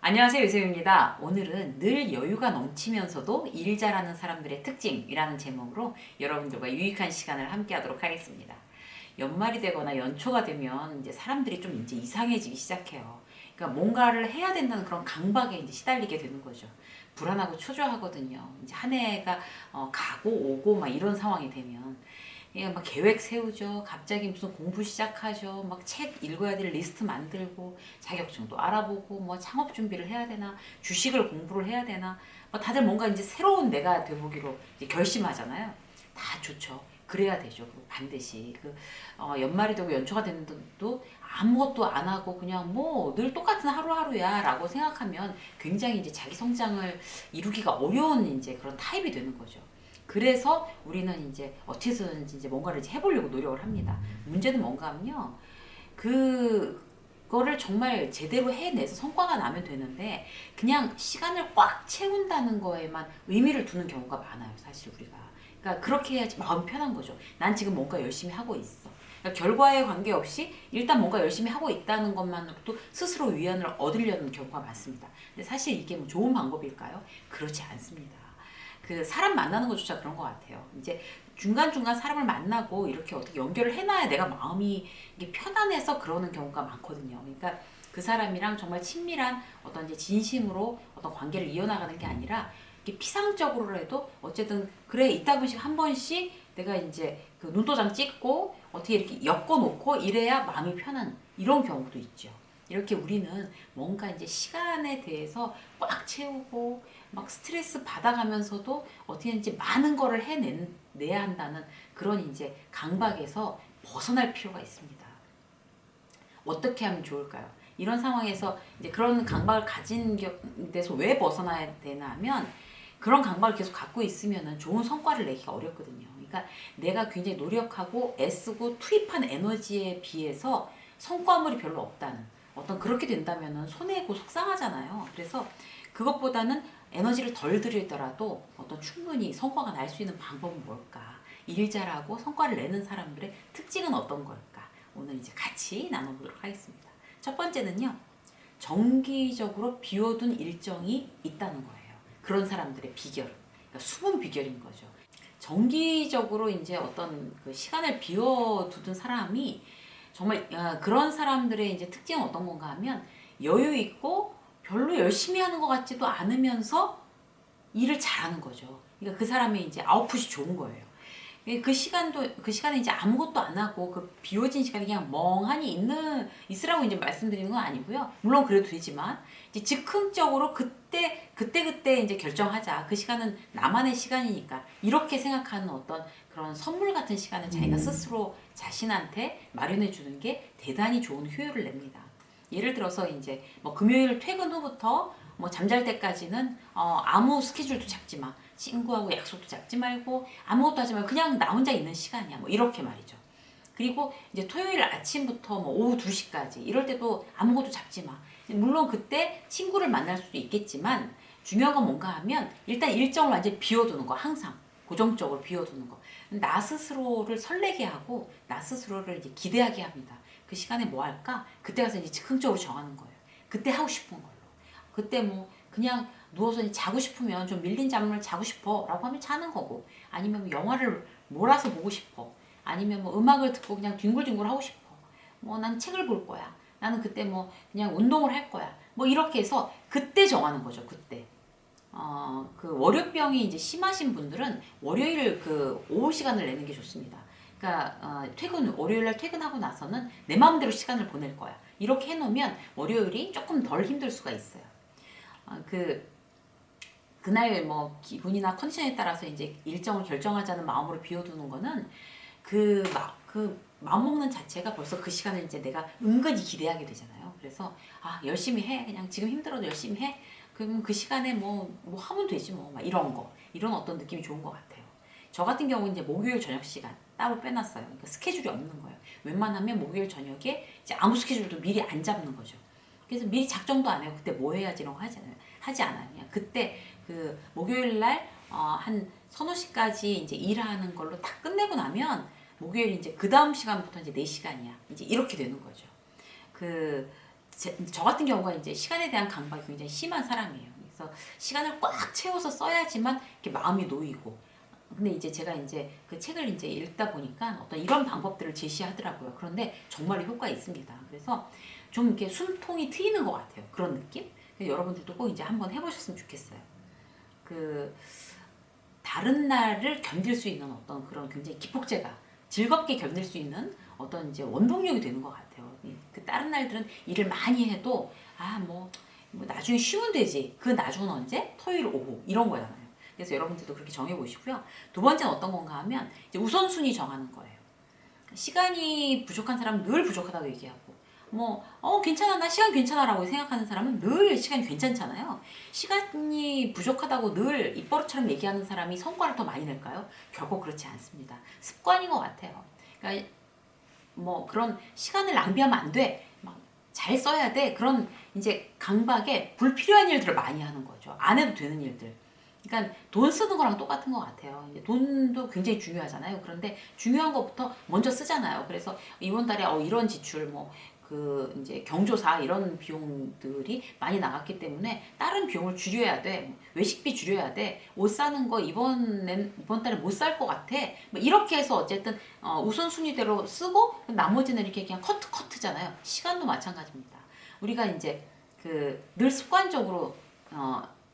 안녕하세요, 유쌤입니다. 오늘은 늘 여유가 넘치면서도 일 잘하는 사람들의 특징이라는 제목으로 여러분들과 유익한 시간을 함께 하도록 하겠습니다. 연말이 되거나 연초가 되면 이제 사람들이 좀 이제 이상해지기 시작해요. 그러니까 뭔가를 해야 된다는 그런 강박에 이제 시달리게 되는 거죠. 불안하고 초조하거든요. 이제 한 해가 가고 오고 막 이런 상황이 되면. 예, 막 계획 세우죠. 갑자기 무슨 공부 시작하죠. 막 책 읽어야 될 리스트 만들고 자격증도 알아보고 뭐 창업 준비를 해야 되나 주식을 공부를 해야 되나 뭐 다들 뭔가 이제 새로운 내가 되보기로 이제 결심하잖아요. 다 좋죠. 그래야 되죠. 반드시 연말이 되고 연초가 됐는데도 아무것도 안 하고 그냥 뭐 늘 똑같은 하루하루야라고 생각하면 굉장히 이제 자기 성장을 이루기가 어려운 이제 그런 타입이 되는 거죠. 그래서 우리는 이제 어떻게 해서든지 이제 뭔가를 이제 해보려고 노력을 합니다. 문제는 뭔가 하면요. 그거를 정말 제대로 해내서 성과가 나면 되는데 그냥 시간을 꽉 채운다는 거에만 의미를 두는 경우가 많아요. 사실 우리가. 그러니까 그렇게 해야지 마음 편한 거죠. 난 지금 뭔가 열심히 하고 있어. 그러니까 결과에 관계없이 일단 뭔가 열심히 하고 있다는 것만으로도 스스로 위안을 얻으려는 경우가 많습니다. 근데 사실 이게 뭐 좋은 방법일까요? 그렇지 않습니다. 그 사람 만나는 것조차 그런 것 같아요. 이제 중간중간 사람을 만나고 이렇게 어떻게 연결을 해놔야 내가 마음이 이게 편안해서 그러는 경우가 많거든요. 그러니까 그 사람이랑 정말 친밀한 어떤 이제 진심으로 어떤 관계를 이어나가는 게 아니라 이게 피상적으로라도 어쨌든 그래 이따금씩 한 번씩 내가 이제 그 눈도장 찍고 어떻게 이렇게 엮어놓고 이래야 마음이 편한 이런 경우도 있죠. 이렇게 우리는 뭔가 이제 시간에 대해서 꽉 채우고 막 스트레스 받아가면서도 어떻게든지 많은 거를 해내야 한다는 그런 이제 강박에서 벗어날 필요가 있습니다. 어떻게 하면 좋을까요? 이런 상황에서 이제 그런 강박을 가진 데서 왜 벗어나야 되나 하면 그런 강박을 계속 갖고 있으면 좋은 성과를 내기가 어렵거든요. 그러니까 내가 굉장히 노력하고 애쓰고 투입한 에너지에 비해서 성과물이 별로 없다는 어떤 그렇게 된다면 손해고 속상하잖아요. 그래서 그것보다는 에너지를 덜 들이더라도 어떤 충분히 성과가 날 수 있는 방법은 뭘까? 일 잘하고 성과를 내는 사람들의 특징은 어떤 걸까? 오늘 이제 같이 나눠보도록 하겠습니다. 첫 번째는요, 정기적으로 비워둔 일정이 있다는 거예요. 그런 사람들의 비결, 그러니까 숨은 비결인 거죠. 정기적으로 이제 어떤 그 시간을 비워두던 사람이 정말 그런 사람들의 이제 특징은 어떤 건가 하면 여유 있고 별로 열심히 하는 것 같지도 않으면서 일을 잘하는 거죠. 그러니까 그 사람의 이제 아웃풋이 좋은 거예요. 그 시간에 이제 아무것도 안 하고 그 비워진 시간에 그냥 멍하니 있으라고 이제 말씀드리는 건 아니고요. 물론 그래도 되지만 이제 즉흥적으로 그때 이제 결정하자. 그 시간은 나만의 시간이니까 이렇게 생각하는 어떤 그런 선물 같은 시간을 자기가 스스로 자신한테 마련해 주는 게 대단히 좋은 효율을 냅니다. 예를 들어서 이제 뭐 금요일 퇴근 후부터 뭐 잠잘 때까지는 아무 스케줄도 잡지 마. 친구하고 약속도 잡지 말고 아무것도 하지 말고 그냥 나 혼자 있는 시간이야. 뭐 이렇게 말이죠. 그리고 이제 토요일 아침부터 뭐 오후 2시까지 이럴 때도 아무것도 잡지 마. 물론 그때 친구를 만날 수도 있겠지만 중요한 건 뭔가 하면 일단 일정을 완전히 비워두는 거 항상 고정적으로 비워두는 거. 나 스스로를 설레게 하고 나 스스로를 이제 기대하게 합니다. 그 시간에 뭐 할까? 그때 가서 이제 즉흥적으로 정하는 거예요. 그때 하고 싶은 걸로. 그때 뭐 그냥 누워서 자고 싶으면 좀 밀린 잠을 자고 싶어 라고 하면 자는 거고 아니면 뭐 영화를 몰아서 보고 싶어 아니면 뭐 음악을 듣고 그냥 뒹굴뒹굴 하고 싶어 뭐 난 책을 볼 거야 나는 그때 뭐 그냥 운동을 할 거야 뭐 이렇게 해서 그때 정하는 거죠. 그때 그 월요병이 이제 심하신 분들은 월요일 그 오후 시간을 내는 게 좋습니다. 그러니까 월요일 날 퇴근하고 나서는 내 마음대로 시간을 보낼 거야 이렇게 해놓으면 월요일이 조금 덜 힘들 수가 있어요. 그날 뭐 기분이나 컨디션에 따라서 이제 일정을 결정하자는 마음으로 비워두는 거는 그 마음 먹는 자체가 벌써 그 시간을 이제 내가 은근히 기대하게 되잖아요. 그래서 열심히 해. 그냥 지금 힘들어도 열심히 해. 그럼 그 시간에 뭐 하면 되지 뭐. 막 이런 어떤 느낌이 좋은 것 같아요. 저 같은 경우는 이제 목요일 저녁 시간 따로 빼놨어요. 그러니까 스케줄이 없는 거예요. 웬만하면 목요일 저녁에 이제 아무 스케줄도 미리 안 잡는 거죠. 그래서 미리 작정도 안 해요. 그때 뭐 해야지 이런 거 하지 않아요. 그냥 그때 그 목요일 날한 서너 시까지 이제 일하는 걸로 다 끝내고 나면 목요일 이제 그 다음 시간부터 이제 4시간이야. 이제 이렇게 되는 거죠. 그 저 같은 경우가 이제 시간에 대한 강박이 굉장히 심한 사람이에요. 그래서 시간을 꽉 채워서 써야지만 이렇게 마음이 놓이고. 근데 이제 제가 이제 그 책을 이제 읽다 보니까 어떤 이런 방법들을 제시하더라고요. 그런데 정말 효과 있습니다. 그래서 좀 이렇게 숨통이 트이는 것 같아요. 그런 느낌? 여러분들도 꼭 이제 한번 해보셨으면 좋겠어요. 그 다른 날을 견딜 수 있는 어떤 그런 굉장히 기폭제가 즐겁게 견딜 수 있는 어떤 이제 원동력이 되는 것 같아요. 그 다른 날들은 일을 많이 해도 뭐 나중에 쉬면 되지. 그 나중은 언제? 토요일 오후 이런 거잖아요. 그래서 여러분들도 그렇게 정해보시고요. 두 번째는 어떤 건가 하면 이제 우선순위 정하는 거예요. 시간이 부족한 사람은 늘 부족하다고 얘기하고 괜찮아 나 시간 괜찮아 라고 생각하는 사람은 늘 시간이 괜찮잖아요. 시간이 부족하다고 늘 입버릇처럼 얘기하는 사람이 성과를 더 많이 낼까요? 결코 그렇지 않습니다. 습관인 것 같아요. 그러니까 뭐 그런 시간을 낭비하면 안 돼. 막 잘 써야 돼. 그런 이제 강박에 불필요한 일들을 많이 하는 거죠. 안 해도 되는 일들. 그러니까 돈 쓰는 거랑 똑같은 것 같아요. 이제 돈도 굉장히 중요하잖아요. 그런데 중요한 것부터 먼저 쓰잖아요. 그래서 이번 달에 이런 지출 그 이제 경조사 이런 비용들이 많이 나갔기 때문에 다른 비용을 줄여야 돼. 외식비 줄여야 돼. 옷 사는 거 이번 달에 못 살 것 같아. 뭐 이렇게 해서 어쨌든 우선순위대로 쓰고 나머지는 이렇게 그냥 커트잖아요. 시간도 마찬가지입니다. 우리가 이제 그 늘 습관적으로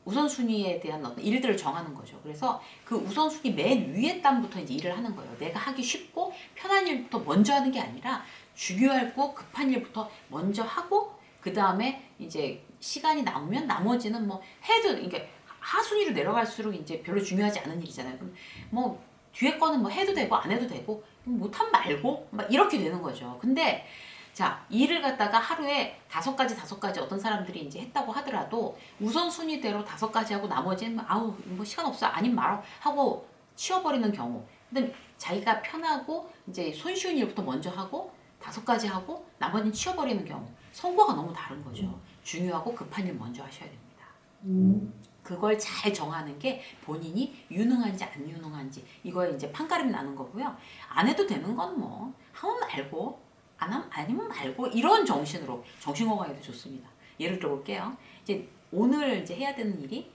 우선순위에 대한 어떤 일들을 정하는 거죠. 그래서 그 우선순위 맨 위에 단부터 이제 일을 하는 거예요. 내가 하기 쉽고 편한 일부터 먼저 하는 게 아니라 중요하고 급한 일부터 먼저 하고 그 다음에 이제 시간이 남으면 나머지는 뭐 해도 이게 하순위로 내려갈수록 이제 별로 중요하지 않은 일이잖아요. 그럼 뭐 뒤에 거는 뭐 해도 되고 안 해도 되고 못하면 말고 막 이렇게 되는 거죠. 근데 자, 일을 갖다가 하루에 5가지 어떤 사람들이 이제 했다고 하더라도 우선순위대로 5가지 하고 나머지는 뭐 시간 없어 아님 말어 하고 치워버리는 경우. 근데 자기가 편하고 이제 손쉬운 일부터 먼저 하고 5가지 하고 나머지는 치워버리는 경우. 성과가 너무 다른 거죠. 중요하고 급한 일 먼저 하셔야 됩니다. 그걸 잘 정하는 게 본인이 유능한지 안 유능한지 이거에 이제 판가름이 나는 거고요. 안 해도 되는 건 뭐 하면 말고 아니면 말고 이런 정신으로 정신 건강에도 좋습니다. 예를 들어 볼게요. 이제 오늘 이제 해야 되는 일이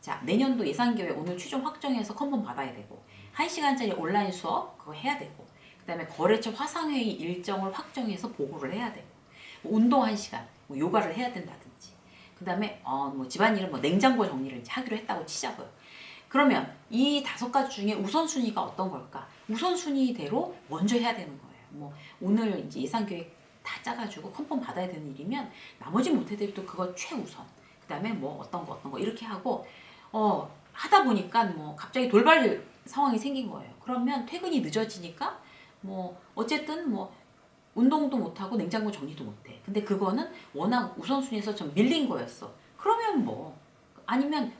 자 내년도 예산계획 오늘 최종 확정해서 컨펌 받아야 되고 1시간짜리 온라인 수업 그거 해야 되고 그다음에 거래처 화상회의 일정을 확정해서 보고를 해야 되고 뭐 운동 1시간 뭐 요가를 해야 된다든지 그다음에 뭐 집안일은 뭐 냉장고 정리를 이제 하기로 했다고 치자고요. 그러면 이 5가지 중에 우선순위가 어떤 걸까? 우선순위대로 먼저 해야 되는 거예요. 뭐 오늘 이제 예산계획 다 짜가지고 컨펌 받아야 되는 일이면 나머지 못해도 그거 최우선. 그다음에 뭐 어떤 거 이렇게 하고 하다 보니까 뭐 갑자기 돌발 상황이 생긴 거예요. 그러면 퇴근이 늦어지니까 뭐 어쨌든 뭐 운동도 못하고 냉장고 정리도 못해. 근데 그거는 워낙 우선순위에서 좀 밀린 거였어. 그러면 뭐 아니면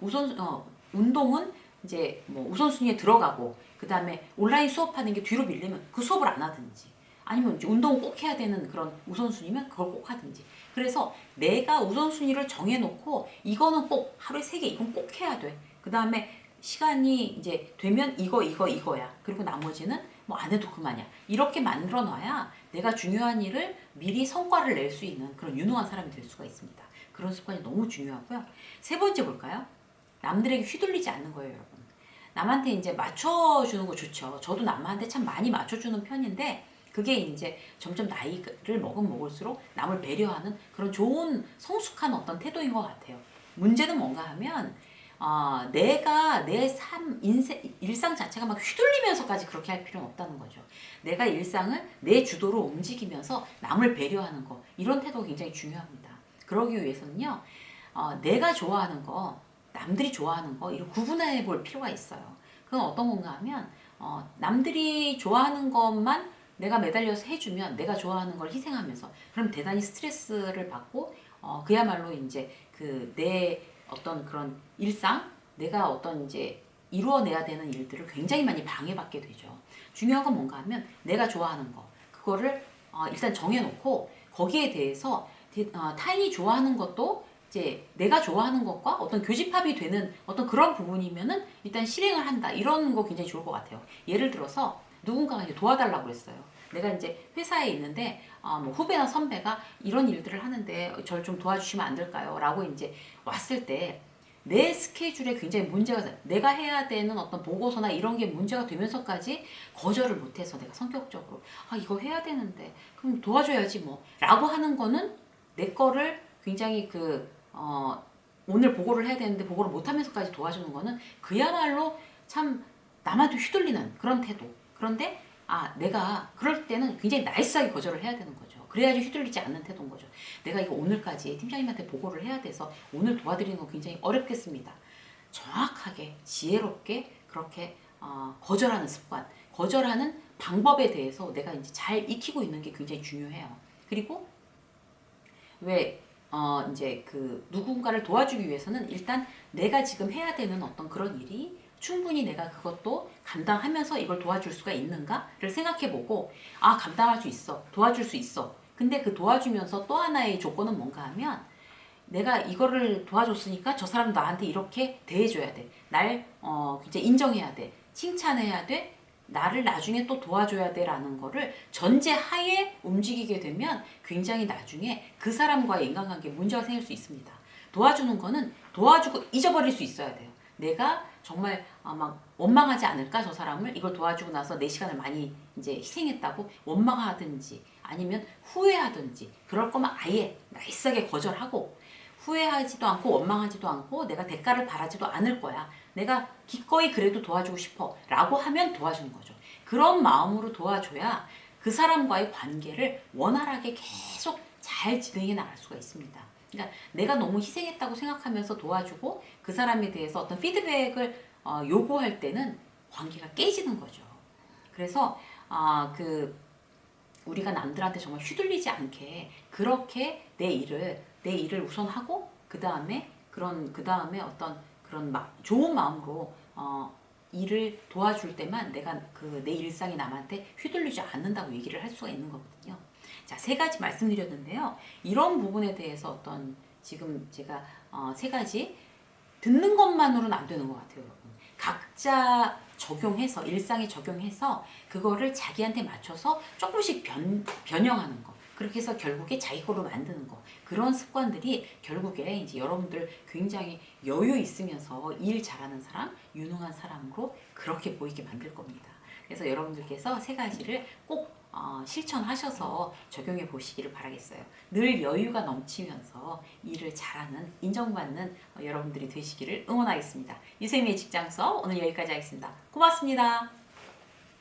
운동은 이제 뭐 우선순위에 들어가고 그 다음에 온라인 수업하는 게 뒤로 밀리면 그 수업을 안 하든지 아니면 이제 운동을 꼭 해야 되는 그런 우선순위면 그걸 꼭 하든지. 그래서 내가 우선순위를 정해놓고 이거는 꼭 하루에 3개 이건 꼭 해야 돼. 그 다음에 시간이 이제 되면 이거야. 그리고 나머지는 뭐 안 해도 그만이야. 이렇게 만들어 놔야 내가 중요한 일을 미리 성과를 낼 수 있는 그런 유능한 사람이 될 수가 있습니다. 그런 습관이 너무 중요하고요. 3번째 볼까요? 남들에게 휘둘리지 않는 거예요, 여러분. 남한테 이제 맞춰주는 거 좋죠. 저도 남한테 참 많이 맞춰주는 편인데 그게 이제 점점 나이를 먹을수록 남을 배려하는 그런 좋은 성숙한 어떤 태도인 것 같아요. 문제는 뭔가 하면 내가 내 일상 자체가 막 휘둘리면서까지 그렇게 할 필요는 없다는 거죠. 내가 일상을 내 주도로 움직이면서 남을 배려하는 거 이런 태도가 굉장히 중요합니다. 그러기 위해서는요. 내가 좋아하는 거 남들이 좋아하는 거 이런 구분해 볼 필요가 있어요. 그건 어떤 건가 하면 남들이 좋아하는 것만 내가 매달려서 해주면 내가 좋아하는 걸 희생하면서 그럼 대단히 스트레스를 받고 그야말로 이제 그 내 어떤 그런 일상 내가 어떤 이제 이루어내야 되는 일들을 굉장히 많이 방해받게 되죠. 중요한 건 뭔가 하면 내가 좋아하는 거 그거를 일단 정해놓고 거기에 대해서 타인이 좋아하는 것도 이제 내가 좋아하는 것과 어떤 교집합이 되는 어떤 그런 부분이면은 일단 실행을 한다. 이런 거 굉장히 좋을 것 같아요. 예를 들어서 누군가가 이제 도와달라고 그랬어요. 내가 이제 회사에 있는데 뭐 후배나 선배가 이런 일들을 하는데 저를 좀 도와주시면 안 될까요? 라고 이제 왔을 때 내 스케줄에 굉장히 문제가 돼. 내가 해야 되는 어떤 보고서나 이런 게 문제가 되면서까지 거절을 못해서 내가 성격적으로 이거 해야 되는데 그럼 도와줘야지 뭐 라고 하는 거는 내 거를 굉장히 오늘 보고를 해야 되는데 보고를 못하면서까지 도와주는 거는 그야말로 참 남한테 휘둘리는 그런 태도. 그런데 내가 그럴 때는 굉장히 나이스하게 거절을 해야 되는 거죠. 그래야지 휘둘리지 않는 태도인 거죠. 내가 이거 오늘까지 팀장님한테 보고를 해야 돼서 오늘 도와드리는 거 굉장히 어렵겠습니다. 정확하게 지혜롭게 그렇게 거절하는 습관, 거절하는 방법에 대해서 내가 이제 잘 익히고 있는 게 굉장히 중요해요. 그리고 왜 이제 누군가를 도와주기 위해서는 일단 내가 지금 해야 되는 어떤 그런 일이 충분히 내가 그것도 감당하면서 이걸 도와줄 수가 있는가를 생각해보고 감당할 수 있어, 도와줄 수 있어. 근데 그 도와주면서 또 하나의 조건은 뭔가 하면 내가 이거를 도와줬으니까 저 사람 나한테 이렇게 대해줘야 돼. 날 이제 인정해야 돼. 칭찬해야 돼. 나를 나중에 또 도와줘야 돼라는 거를 전제하에 움직이게 되면 굉장히 나중에 그 사람과의 인간관계에 문제가 생길 수 있습니다. 도와주는 거는 도와주고 잊어버릴 수 있어야 돼요. 내가 정말 막 원망하지 않을까 저 사람을 이걸 도와주고 나서 내 시간을 많이 이제 희생했다고 원망하든지 아니면 후회하든지 그럴 거면 아예 나이스하게 거절하고 후회하지도 않고 원망하지도 않고 내가 대가를 바라지도 않을 거야. 내가 기꺼이 그래도 도와주고 싶어 라고 하면 도와주는 거죠. 그런 마음으로 도와줘야 그 사람과의 관계를 원활하게 계속 잘 진행해 나갈 수가 있습니다. 그러니까 내가 너무 희생했다고 생각하면서 도와주고 그 사람에 대해서 어떤 피드백을 요구할 때는 관계가 깨지는 거죠. 그래서 우리가 남들한테 정말 휘둘리지 않게 그렇게 내 일을 우선 하고 그 다음에 어떤 그런 좋은 마음으로 일을 도와줄 때만 내가 내 일상이 남한테 휘둘리지 않는다고 얘기를 할 수가 있는 거거든요. 자, 3가지 말씀드렸는데요. 이런 부분에 대해서 지금 제가 3가지 듣는 것만으로는 안 되는 것 같아요, 여러분. 각자 적용해서 일상에 적용해서 그거를 자기한테 맞춰서 조금씩 변형하는 거. 그렇게 해서 결국에 자기 거로 만드는 거. 그런 습관들이 결국에 이제 여러분들 굉장히 여유 있으면서 일 잘하는 사람, 유능한 사람으로 그렇게 보이게 만들 겁니다. 그래서 여러분들께서 3가지를 꼭 실천하셔서 적용해 보시기를 바라겠어요. 늘 여유가 넘치면서 일을 잘하는, 인정받는 여러분들이 되시기를 응원하겠습니다. 유세미의 직장 수업 오늘 여기까지 하겠습니다. 고맙습니다.